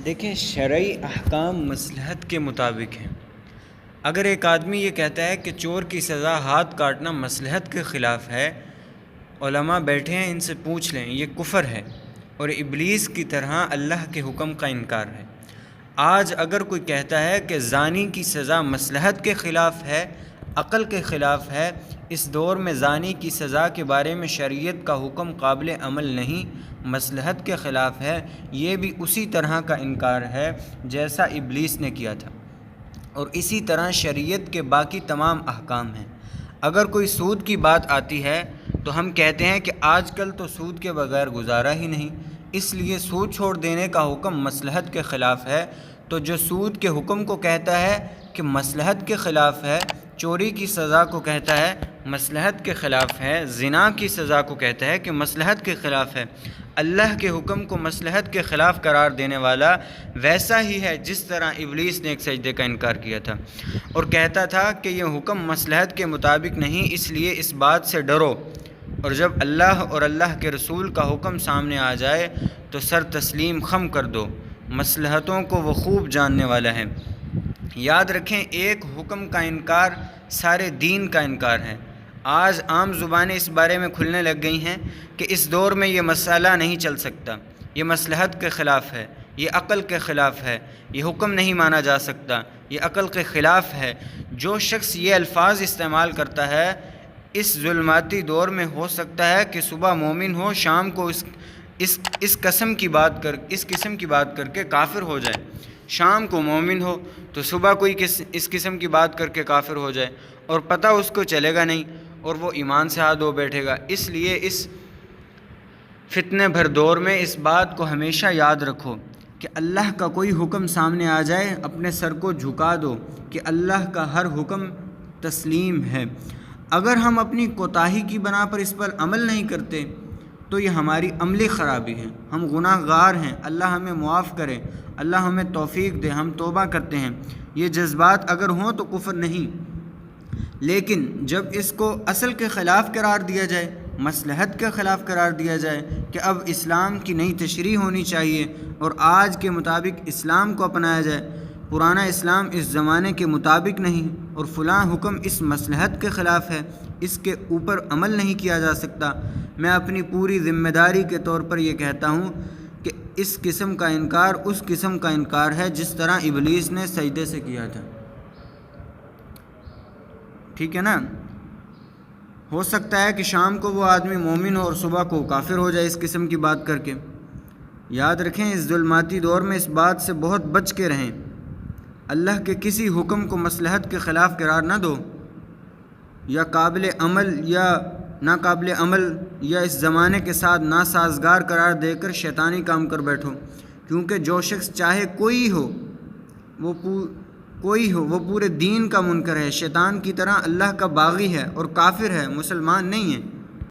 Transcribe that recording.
دیکھیں، شرعی احکام مصلحت کے مطابق ہیں۔ اگر ایک آدمی یہ کہتا ہے کہ چور کی سزا ہاتھ کاٹنا مصلحت کے خلاف ہے، علماء بیٹھے ہیں، ان سے پوچھ لیں، یہ کفر ہے اور ابلیس کی طرح اللہ کے حکم کا انکار ہے۔ آج اگر کوئی کہتا ہے کہ زانی کی سزا مصلحت کے خلاف ہے، عقل کے خلاف ہے، اس دور میں زانی کی سزا کے بارے میں شریعت کا حکم قابل عمل نہیں، مصلحت کے خلاف ہے، یہ بھی اسی طرح کا انکار ہے جیسا ابلیس نے کیا تھا۔ اور اسی طرح شریعت کے باقی تمام احکام ہیں۔ اگر کوئی سود کی بات آتی ہے تو ہم کہتے ہیں کہ آج کل تو سود کے بغیر گزارا ہی نہیں، اس لیے سود چھوڑ دینے کا حکم مصلحت کے خلاف ہے۔ تو جو سود کے حکم کو کہتا ہے کہ مصلحت کے خلاف ہے، چوری کی سزا کو کہتا ہے مصلحت کے خلاف ہے، زنا کی سزا کو کہتا ہے کہ مصلحت کے خلاف ہے، اللہ کے حکم کو مصلحت کے خلاف قرار دینے والا ویسا ہی ہے جس طرح ابلیس نے ایک سجدے کا انکار کیا تھا اور کہتا تھا کہ یہ حکم مصلحت کے مطابق نہیں، اس لیے اس بات سے ڈرو، اور جب اللہ اور اللہ کے رسول کا حکم سامنے آ جائے تو سر تسلیم خم کر دو، مصلحتوں کو وہ خوب جاننے والا ہے۔ یاد رکھیں، ایک حکم کا انکار سارے دین کا انکار ہے۔ آج عام زبانیں اس بارے میں کھلنے لگ گئی ہیں کہ اس دور میں یہ مسئلہ نہیں چل سکتا، یہ مصلحت کے خلاف ہے، یہ عقل کے خلاف ہے، یہ حکم نہیں مانا جا سکتا، یہ عقل کے خلاف ہے۔ جو شخص یہ الفاظ استعمال کرتا ہے اس ظلماتی دور میں، ہو سکتا ہے کہ صبح مومن ہو، شام کو اس قسم کی بات کر کے کافر ہو جائے، شام کو مومن ہو تو صبح کوئی اس قسم کی بات کر کے کافر ہو جائے، اور پتہ اس کو چلے گا نہیں اور وہ ایمان سے ہاتھ دھو بیٹھے گا۔ اس لیے اس فتنے بھر دور میں اس بات کو ہمیشہ یاد رکھو کہ اللہ کا کوئی حکم سامنے آ جائے، اپنے سر کو جھکا دو کہ اللہ کا ہر حکم تسلیم ہے۔ اگر ہم اپنی کوتاہی کی بنا پر اس پر عمل نہیں کرتے تو یہ ہماری عملی خرابی ہے، ہم گناہ گار ہیں، اللہ ہمیں معاف کرے، اللہ ہمیں توفیق دے، ہم توبہ کرتے ہیں۔ یہ جذبات اگر ہوں تو کفر نہیں، لیکن جب اس کو اصل کے خلاف قرار دیا جائے، مصلحت کے خلاف قرار دیا جائے کہ اب اسلام کی نئی تشریح ہونی چاہیے اور آج کے مطابق اسلام کو اپنایا جائے، پرانا اسلام اس زمانے کے مطابق نہیں، اور فلاں حکم اس مصلحت کے خلاف ہے، اس کے اوپر عمل نہیں کیا جا سکتا، میں اپنی پوری ذمہ داری کے طور پر یہ کہتا ہوں کہ اس قسم کا انکار اس قسم کا انکار ہے جس طرح ابلیس نے سجدے سے کیا تھا۔ ٹھیک ہے نا؟ ہو سکتا ہے کہ شام کو وہ آدمی مومن ہو اور صبح کو کافر ہو جائے اس قسم کی بات کر کے۔ یاد رکھیں، اس ظلماتی دور میں اس بات سے بہت بچ کے رہیں، اللہ کے کسی حکم کو مصلحت کے خلاف قرار نہ دو، یا قابل عمل یا ناقابل عمل یا اس زمانے کے ساتھ ناسازگار قرار دے کر شیطانی کام کر بیٹھو، کیونکہ جو شخص چاہے کوئی ہو وہ پورے دین کا منکر ہے، شیطان کی طرح اللہ کا باغی ہے اور کافر ہے، مسلمان نہیں ہے۔